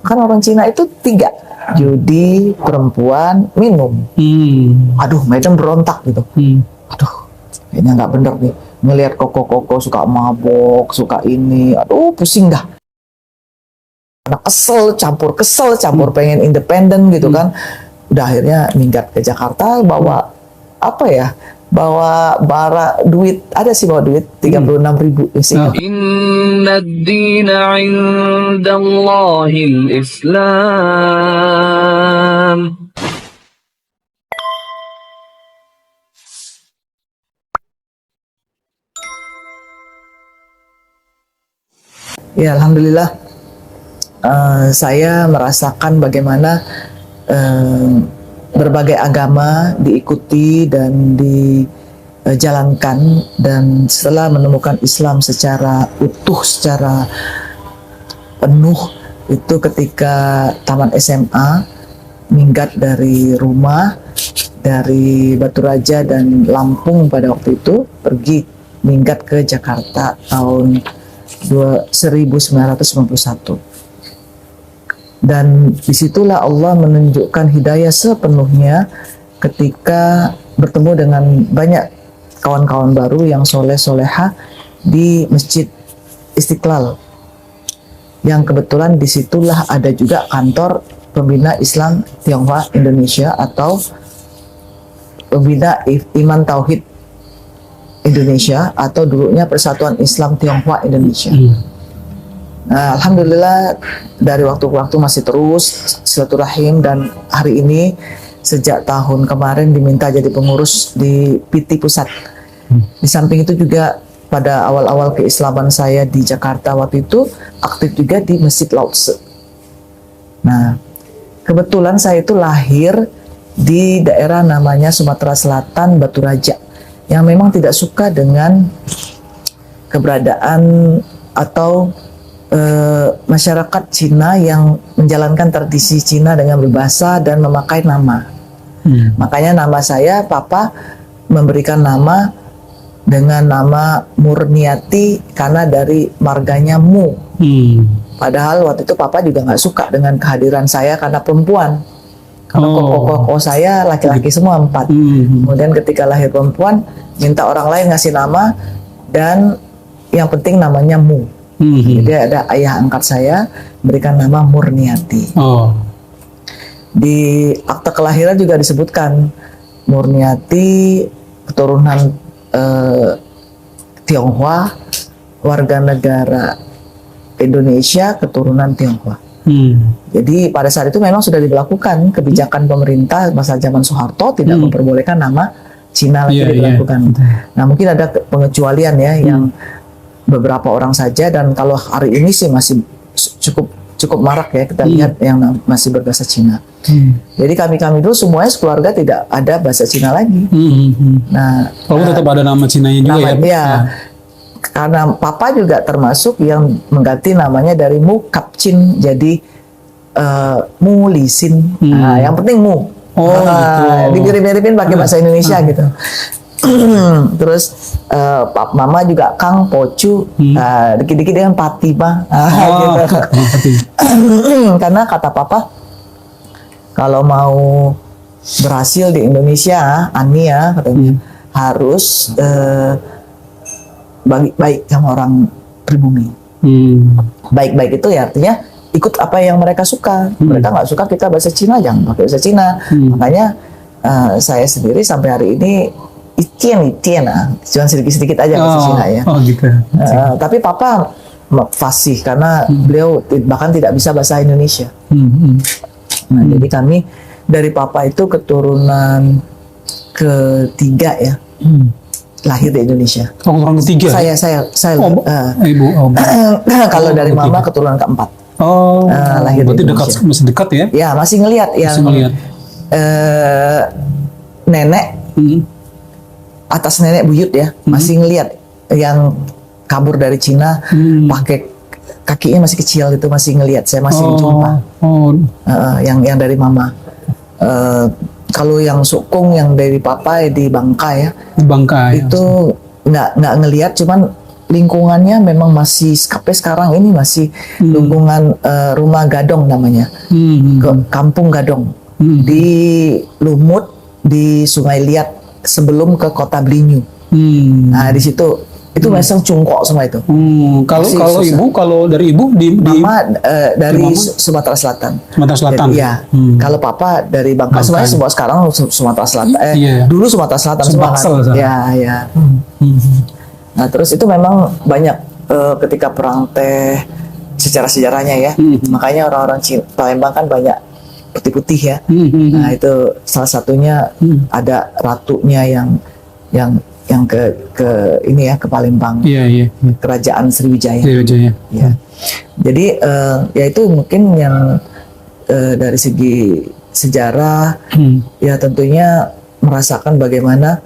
kan orang Cina itu 3, judi, perempuan, minum. Aduh, Maiden berontak gitu. Aduh, kayaknya nggak bener nih. Ngelihat koko-koko suka mabok, suka ini, aduh pusing dah. Anak kesel campur pengen independen gitu kan. Udah akhirnya minggat ke Jakarta, bawa apa ya? Bawa duit, ada sih bawa duit 36.000 isi. Inna ad-dina 'indallahil Islam. Ya, alhamdulillah saya merasakan bagaimana berbagai agama diikuti dan dijalankan, dan setelah menemukan Islam secara utuh, secara penuh, itu ketika taman SMA, minggat dari rumah, dari Batu Raja dan Lampung pada waktu itu, pergi minggat ke Jakarta tahun 1991. Dan disitulah Allah menunjukkan hidayah sepenuhnya ketika bertemu dengan banyak kawan-kawan baru yang soleh-soleha di Masjid Istiqlal, yang kebetulan disitulah ada juga kantor Pembina Islam Tionghoa Indonesia atau Pembina Iman Tauhid Indonesia, atau dulunya Persatuan Islam Tionghoa Indonesia. Nah, alhamdulillah dari waktu ke waktu masih terus silaturahim, dan hari ini sejak tahun kemarin diminta jadi pengurus di PT Pusat. Di samping itu juga pada awal-awal keislaman saya di Jakarta waktu itu aktif juga di Masjid Lao-Tse. Nah, kebetulan saya itu lahir di daerah namanya Sumatera Selatan, Batu Raja, yang memang tidak suka dengan keberadaan atau masyarakat Cina yang menjalankan tradisi Cina dengan berbahasa dan memakai nama. Makanya nama saya, Papa memberikan nama dengan nama Murniati karena dari marganya Mu. Padahal waktu itu Papa juga nggak suka dengan kehadiran saya karena perempuan. Karena koko-koko saya laki-laki semua 4. Kemudian ketika lahir perempuan, minta orang lain ngasih nama, dan yang penting namanya Mu. Jadi ada ayah angkat saya berikan nama Murniati. Di akta kelahiran juga disebutkan Murniati keturunan Tionghoa, warga negara Indonesia, keturunan Tionghoa. Jadi pada saat itu memang sudah diberlakukan kebijakan pemerintah masa zaman Soeharto, tidak memperbolehkan nama Cina lagi diberlakukan. Nah, mungkin ada pengecualian ya, yang beberapa orang saja, dan kalau hari ini sih masih cukup marak ya kita lihat yang masih berbahasa Cina. Jadi kami dulu semuanya sekeluarga tidak ada bahasa Cina lagi. Nah, tetap ada nama Cinanya juga ya. Karena Papa juga termasuk yang mengganti namanya dari Mu Kapcin jadi Mu Lisin. Nah, yang penting Mu. Dimirip-miripin pakai bahasa Indonesia gitu. Terus Mama juga Kang Pocu, dikit-dikit dengan Patima, gitu. Karena kata Papa, kalau mau berhasil di Indonesia, Ani ya katanya, harus baik sama orang pribumi. Baik-baik itu ya artinya ikut apa yang mereka suka. Mereka nggak suka kita bahasa Cina, jangan pakai bahasa Cina. Makanya saya sendiri sampai hari ini Itien cuma sedikit-sedikit aja bahasa Cina ya. Gitu. Tapi Papa fasih karena beliau bahkan tidak bisa bahasa Indonesia. Nah, jadi kami dari Papa itu keturunan ketiga ya, lahir di Indonesia. Orang ketiga. Saya Ibu. Kalau dari Mama keturunan keempat. Lahir berarti di Indonesia. Masih dekat ya? Ya, masih ngelihat yang nenek. Atas nenek buyut ya, masih ngelihat yang kabur dari Cina, pakai kakinya masih kecil itu, masih ngelihat, saya masih jumpa. Yang dari Mama. Kalau yang Sukung yang dari Papa di Bangka ya, Bangka itu nggak ngelihat, cuman lingkungannya memang masih sampai sekarang ini masih lingkungan rumah Gadong namanya, Kampung Gadong di Lumut di Sungai Liat sebelum ke Kota Belinyu. Nah di situ itu memang cungkok semua itu. Kalau ibu, kalau dari ibu di Mama dari Mama? Sumatera Selatan. Sumatera Selatan. Jadi, ya. Kalau papa dari Bangka, semuanya semua sekarang Sumatera Selatan. Dulu Sumatera Selatan semua kan. Ya. Nah terus itu memang banyak ketika perang teh secara sejarahnya ya. Makanya orang-orang Palembang kan banyak putih-putih ya. Nah itu salah satunya ada ratunya yang ke ini ya, ke Palembang. Iya. Kerajaan Sriwijaya. Ya. Jadi ya itu mungkin yang dari segi sejarah ya tentunya merasakan bagaimana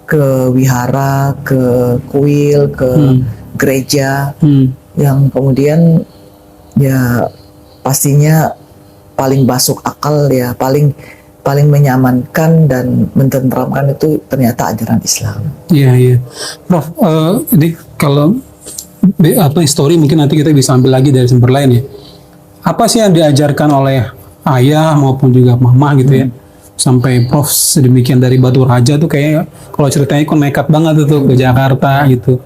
ke wihara, ke kuil, ke gereja yang kemudian ya pastinya paling masuk akal ya, paling menyamankan dan mententeramkan itu ternyata ajaran Islam. Iya. Prof, ini kalau histori mungkin nanti kita bisa ambil lagi dari sumber lain ya. Apa sih yang diajarkan oleh ayah maupun juga mama gitu ya? Sampai Prof sedemikian dari Batu Raja tuh kayak kalau ceritanya kok nekat banget tuh ke Jakarta gitu.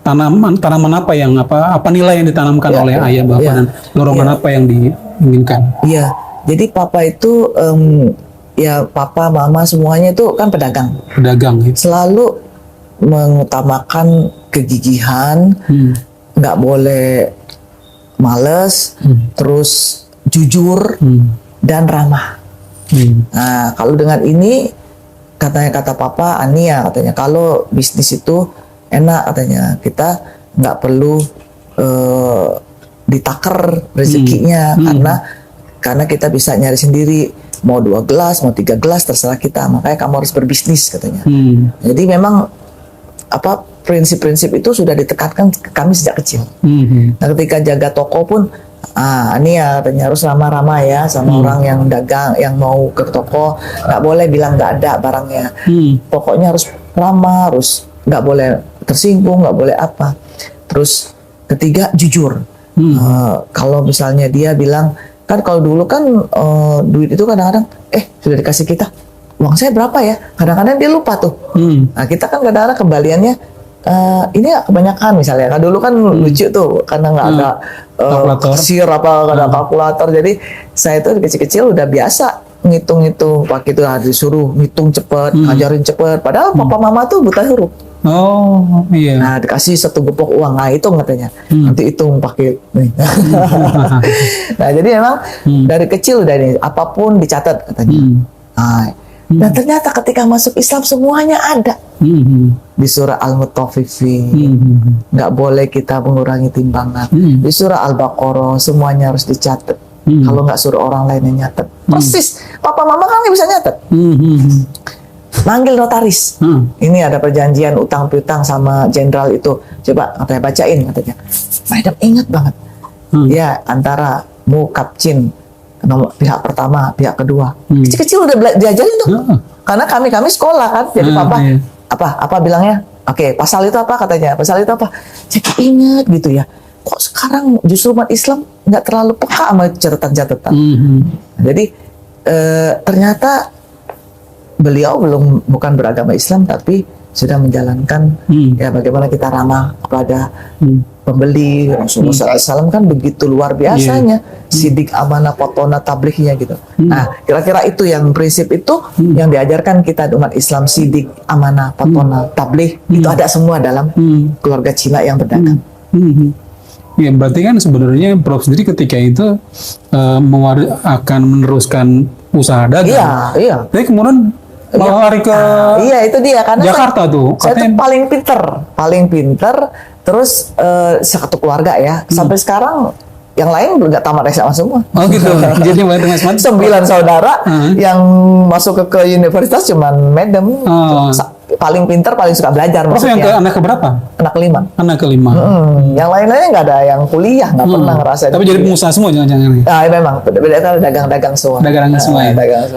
Tanaman apa nilai yang ditanamkan oleh ayah bapak dan dorongan apa yang diinginkan? Iya. Jadi papa itu ya papa mama semuanya itu kan pedagang ya. Selalu mengutamakan kegigihan, nggak boleh males, terus jujur dan ramah. Nah kalau dengan ini kata papa Ania katanya kalau bisnis itu enak katanya, kita nggak perlu ditaker rezekinya karena kita bisa nyari sendiri, mau 2 gelas, mau 3 gelas terserah kita, makanya kamu harus berbisnis katanya. Jadi memang prinsip-prinsip itu sudah ditekankan ke kami sejak kecil. Nah ketika jaga toko pun ini ya katanya harus ramah-ramah ya sama orang yang dagang, yang mau ke toko, nggak boleh bilang nggak ada barangnya. Pokoknya harus ramah, harus nggak boleh tersinggung, nggak boleh apa. Terus ketiga jujur. Kalau misalnya dia bilang, kan kalau dulu kan duit itu kadang-kadang sudah dikasih kita, uang saya berapa ya, kadang-kadang dia lupa tuh. Nah kita kan kadang-kadang kembaliannya ini kebanyakan misalnya. Kan dulu kan lucu tuh karena nggak ada kasir ada kalkulator, jadi saya tuh kecil-kecil udah biasa ngitung-ngitung, pakai itu disuruh ngitung cepet, ngajarin cepet, padahal papa mama tuh buta huruf. Oh iya. Nah dikasih 1 gepok uang, nah hitung katanya, nanti hitung pakai. Nah jadi memang dari kecil udah ini apapun dicatat katanya. Nah ternyata ketika masuk Islam semuanya ada di surah Al-Mutaffifin, nggak boleh kita mengurangi timbangan. Di surah Al-Baqarah semuanya harus dicatat. Kalau nggak suruh orang lain yang nyatet, persis papa mama kan nggak bisa nyatet. Manggil notaris. Ini ada perjanjian utang piutang sama jenderal itu. Coba katanya bacain katanya. Madam ingat banget. Ya antara Mukapcin nomor pihak pertama, pihak kedua. Kecil-kecil udah diajarin tuh. Karena kami sekolah kan. Jadi papa apa bilangnya? Oke, pasal itu apa katanya? Pasal itu apa? Jadi ingat gitu ya. Kok sekarang justru umat Islam nggak terlalu peka sama catatan-catatan. Jadi ternyata beliau bukan beragama Islam tapi sudah menjalankan ya bagaimana kita ramah kepada pembeli. Rasulullah SAW kan begitu luar biasanya sidik, amanah, potona, tablighnya gitu. Nah kira-kira itu yang prinsip itu yang diajarkan kita umat Islam, sidik, amanah, potona, tabligh itu ada semua dalam keluarga Cina yang berdagang. Ya berarti kan sebenarnya Prof sendiri ketika itu akan meneruskan usaha dagang. Iya. Tapi kemudian malah lari ke itu dia karena Jakarta tuh. Saya tuh paling pinter. Terus satu keluarga ya. Sampai sekarang yang lain nggak tamat SMA semua. Oh gitu. Jadi banyak 9 saudara yang masuk ke universitas cuman madam. Paling pinter, paling suka belajar. Prof yang anak keberapa? Anak kelima. Yang lain-lainnya nggak ada yang kuliah, nggak pernah ngerasain. Tapi jadi pengusaha semua jangan-jangan. Memang dagang-dagang semua. Dagang semua ya.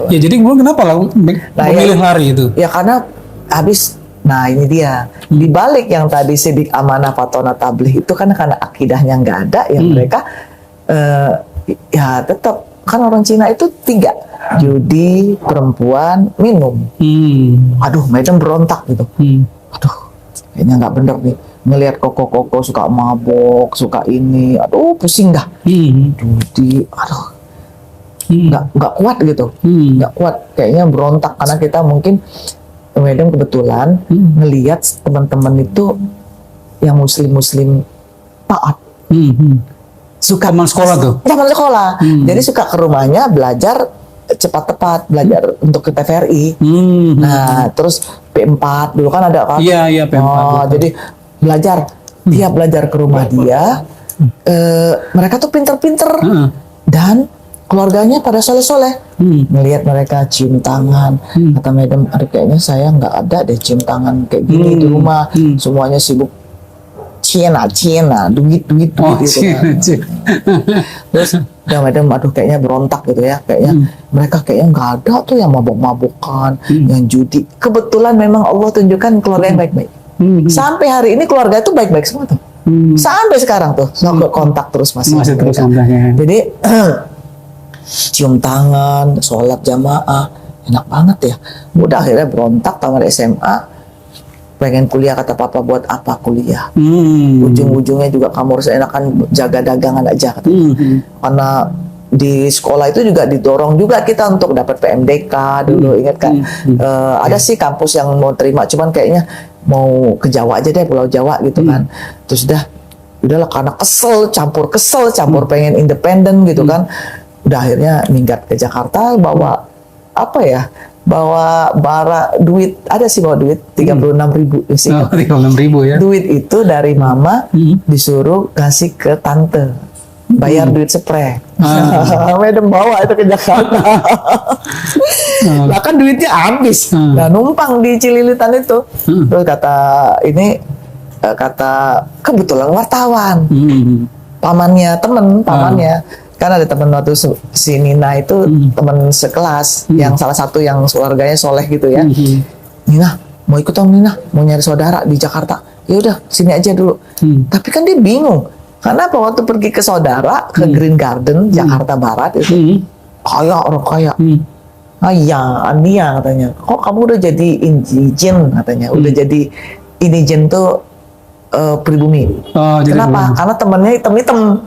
Ya jadi kemudian kenapa lah memilih lari itu? Ya karena habis Nah ini dia, di balik yang tadi sidik amanah fatona tabligh itu kan karena akidahnya nggak ada, yang mereka ya tetap kan orang Cina itu 3, judi, perempuan, minum. Aduh, madam berontak gitu. Aduh, kayaknya nggak bener nih. Ngelihat koko-koko suka mabok, suka ini, aduh pusing dah. Judi, aduh, nggak kuat gitu, nggak kuat. Kayaknya berontak karena kita mungkin madam kebetulan ngelihat teman-teman itu yang muslim taat. Suka Teman sekolah tuh? Teman sekolah. Jadi suka ke rumahnya belajar cepat-tepat, belajar untuk ke TVRI. Nah, terus P4 dulu kan ada kan? Iya, P4. Oh, jadi belajar, tiap belajar ke rumah dia, mereka tuh pinter-pinter dan keluarganya pada soleh-soleh. Melihat mereka cium tangan, kata madam, aduh kayaknya saya nggak ada deh cium tangan kayak gini di rumah. Semuanya sibuk Cina, duit gitu kan. Terus ya madam, aduh kayaknya berontak gitu ya, kayaknya mereka kayaknya nggak ada tuh yang mabok-mabokan, yang judi. Kebetulan memang Allah tunjukkan keluarga yang baik-baik. Sampai hari ini keluarga itu baik-baik semua tuh. Sampai sekarang tuh, kontak terus masih terus mereka. kontaknya. Jadi cium tangan, sholat jamaah, enak banget ya. Udah akhirnya berontak tamat SMA, pengen kuliah, kata papa, buat apa kuliah? Ujung-ujungnya juga kamu harus enakan jaga dagangan aja, katanya. Karena di sekolah itu juga didorong juga kita untuk dapat PMDK dulu, ingat kan? Ada sih kampus yang mau terima, cuman kayaknya mau ke Jawa aja deh, Pulau Jawa gitu kan. Terus udahlah karena kesel campur pengen independen gitu kan. Udah akhirnya minggat ke Jakarta, bawa apa ya? Bawa duit, ada sih bawa duit 36.000 sih. 36.000 ya. Duit itu dari mama disuruh kasih ke tante, bayar duit spray. Madam bawa itu ke Jakarta. Lah kan duitnya habis. Nah numpang di Cililitan itu. Terus kata kebetulan wartawan, pamannya kan ada teman waktu si Nina itu teman sekelas yang salah satu yang keluarganya soleh gitu ya. Nina mau ikut dong, Nina mau nyari saudara di Jakarta. Ya udah sini aja dulu. Tapi kan dia bingung karena apa, waktu pergi ke saudara ke Green Garden Jakarta Barat itu kaya, orang kaya. Iya, Ania katanya, kok kamu udah jadi indigen katanya, udah jadi indigen tuh pribumi. Kenapa? Karena temennya hitam-hitam.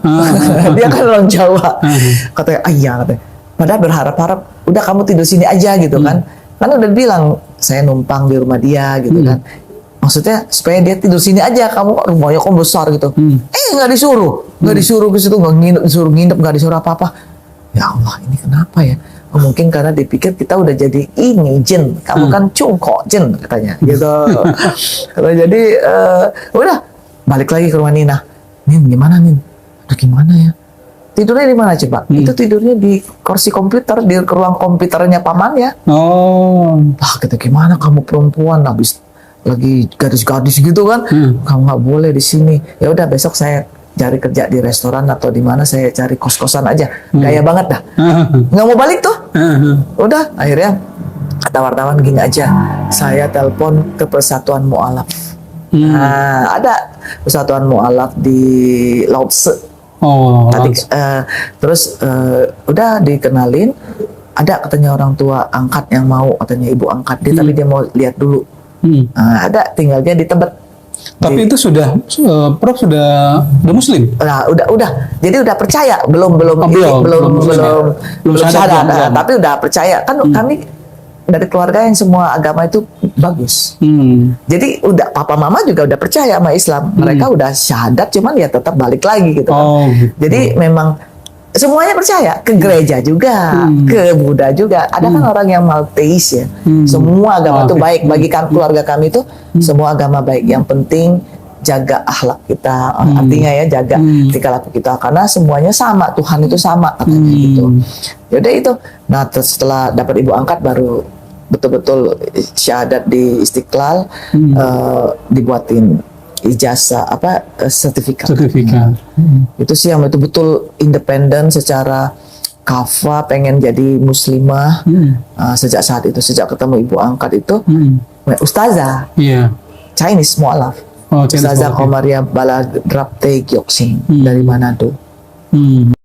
Dia kan orang Jawa. Katanya, iya katanya. Padahal berharap-harap, udah kamu tidur sini aja gitu kan. Kan udah bilang, saya numpang di rumah dia gitu kan. Maksudnya supaya dia tidur sini aja, kamu rumahnya kok besar gitu. Nggak disuruh ke situ, disuruh nginep, nggak disuruh apa-apa. Ya Allah, ini kenapa ya? Mungkin karena dipikir kita udah jadi ini jin, kamu kan cungkok jin katanya gitu. Kalau jadi udah balik lagi ke rumah Nina. Nin gimana Nin? Aduh gimana ya? Tidurnya di mana coba? Itu tidurnya di kursi komputer, di ruang komputernya pamannya. Lah gitu, gimana kamu perempuan habis lagi gadis-gadis gitu kan? Kamu nggak boleh di sini. Ya udah besok saya cari kerja di restoran atau di mana, saya cari kos-kosan aja. Gaya banget dah. Nggak mau balik tuh. Udah akhirnya kata wartawan gini aja, saya telepon ke Persatuan Mu'alaf. Nah, ada Persatuan Mu'alaf di Lautse. Tadi terus udah dikenalin, ada katanya orang tua angkat yang mau, katanya ibu angkat dia, tapi dia mau lihat dulu. Ada, tinggal dia di Tebet. Tapi itu sudah Prof sudah muslim. Nah, udah. Jadi udah percaya, belum syahadat, tapi udah percaya. Kan kami dari keluarga yang semua agama itu bagus. Jadi udah papa mama juga udah percaya sama Islam. Mereka udah syahadat, cuman ya tetap balik lagi gitu kan. Jadi memang semuanya percaya, ke gereja juga, ke Buddha juga. Ada kan orang yang malteis ya. Semua agama itu baik bagi keluarga kami itu. Semua agama baik. Yang penting jaga akhlak kita, artinya ya jaga tingkah laku kita, karena semuanya sama, Tuhan itu sama katanya gitu. Yaudah itu. Nah setelah dapat ibu angkat baru betul-betul syahadat di Istiqlal, dibuatin ijazah sertifikat. Itu sih yang betul-betul independen secara kafa, pengen jadi muslimah. Sejak saat itu, sejak ketemu ibu angkat itu Ustazah Iya. Chinese mualaf. Oh, Chinese Ustazah mualaf, ya. Komaria Baladrapte Gyoksing Hmm. dari Manado. Hmm.